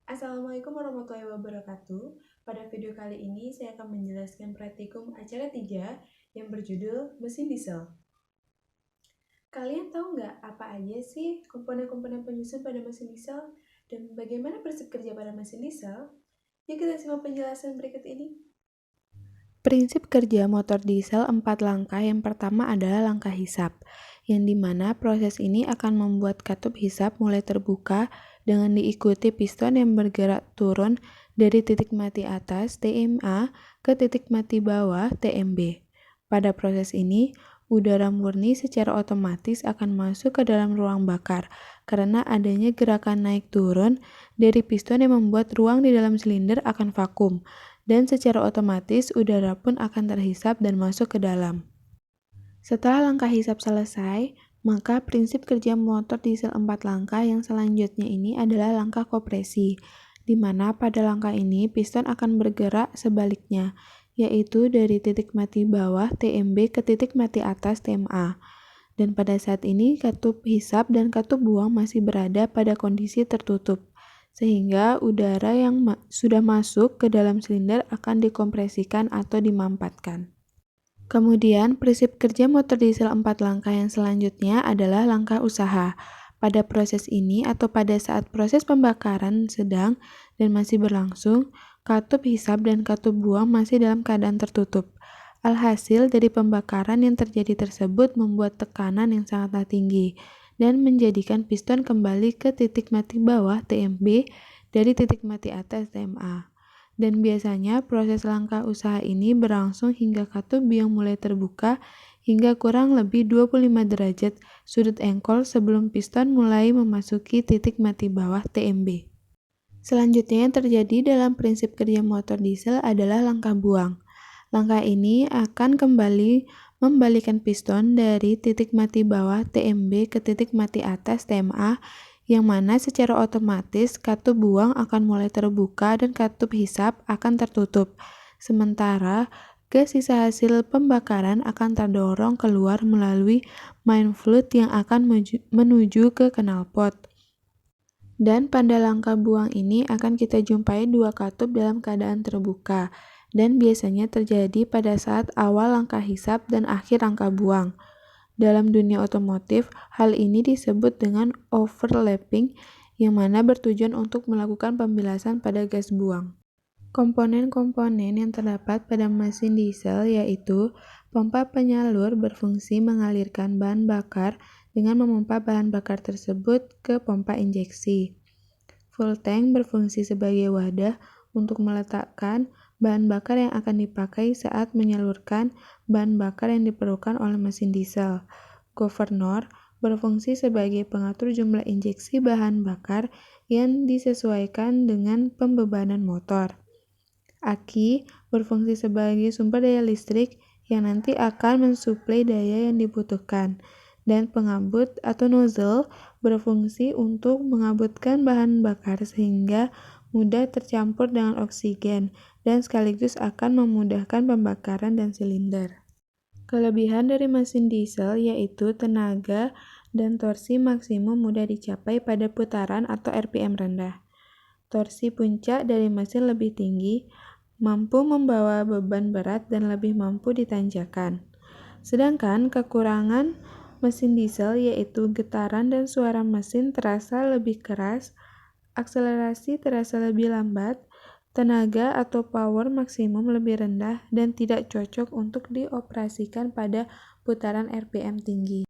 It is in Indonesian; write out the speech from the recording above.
Assalamualaikum warahmatullahi wabarakatuh. Pada video kali ini saya akan menjelaskan praktikum acara 3 yang berjudul mesin diesel. Kalian tahu nggak apa aja sih komponen-komponen penyusun pada mesin diesel dan bagaimana prinsip kerja pada mesin diesel? Yuk kita simak penjelasan berikut ini. Prinsip kerja motor diesel 4 langkah. Yang pertama adalah langkah hisap, yang dimana proses ini akan membuat katup hisap mulai terbuka dengan diikuti piston yang bergerak turun dari titik mati atas TMA ke titik mati bawah TMB. Pada proses ini, udara murni secara otomatis akan masuk ke dalam ruang bakar karena adanya gerakan naik turun dari piston yang membuat ruang di dalam silinder akan vakum, dan secara otomatis udara pun akan terhisap dan masuk ke dalam. Setelah langkah hisap selesai, maka prinsip kerja motor diesel 4 langkah yang selanjutnya ini adalah langkah kompresi, di mana pada langkah ini piston akan bergerak sebaliknya, yaitu dari titik mati bawah TMB ke titik mati atas TMA. Dan pada saat ini katup hisap dan katup buang masih berada pada kondisi tertutup, sehingga udara yang sudah masuk ke dalam silinder akan dikompresikan atau dimampatkan. Kemudian, prinsip kerja motor diesel 4 langkah yang selanjutnya adalah langkah usaha. Pada proses ini atau pada saat proses pembakaran sedang dan masih berlangsung, katup hisap dan katup buang masih dalam keadaan tertutup. Alhasil dari pembakaran yang terjadi tersebut membuat tekanan yang sangatlah tinggi dan menjadikan piston kembali ke titik mati bawah TMB dari titik mati atas TMA. Dan biasanya proses langkah usaha ini berlangsung hingga katup yang mulai terbuka hingga kurang lebih 25 derajat sudut engkol sebelum piston mulai memasuki titik mati bawah TMB. Selanjutnya yang terjadi dalam prinsip kerja motor diesel adalah langkah buang. Langkah ini akan kembali membalikkan piston dari titik mati bawah TMB ke titik mati atas TMA, yang mana secara otomatis katup buang akan mulai terbuka dan katup hisap akan tertutup. Sementara gas sisa hasil pembakaran akan terdorong keluar melalui main fluid yang akan menuju ke knalpot. Dan pada langkah buang ini akan kita jumpai dua katup dalam keadaan terbuka, dan biasanya terjadi pada saat awal langkah hisap dan akhir langkah buang. Dalam dunia otomotif, hal ini disebut dengan overlapping, yang mana bertujuan untuk melakukan pembilasan pada gas buang. Komponen-komponen yang terdapat pada mesin diesel yaitu pompa penyalur berfungsi mengalirkan bahan bakar dengan memompa bahan bakar tersebut ke pompa injeksi. Fuel tank berfungsi sebagai wadah untuk meletakkan bahan bakar yang akan dipakai saat menyalurkan bahan bakar yang diperlukan oleh mesin diesel. Governor berfungsi sebagai pengatur jumlah injeksi bahan bakar yang disesuaikan dengan pembebanan motor. Aki berfungsi sebagai sumber daya listrik yang nanti akan mensuplai daya yang dibutuhkan. Dan pengabut atau nozzle berfungsi untuk mengabutkan bahan bakar sehingga mudah tercampur dengan oksigen dan sekaligus akan memudahkan pembakaran dan silinder. Kelebihan dari mesin diesel yaitu tenaga dan torsi maksimum mudah dicapai pada putaran atau RPM rendah. Torsi puncak dari mesin lebih tinggi, mampu membawa beban berat dan lebih mampu ditanjakan. Sedangkan kekurangan mesin diesel yaitu getaran dan suara mesin terasa lebih keras, akselerasi terasa lebih lambat, tenaga atau power maksimum lebih rendah dan tidak cocok untuk dioperasikan pada putaran RPM tinggi.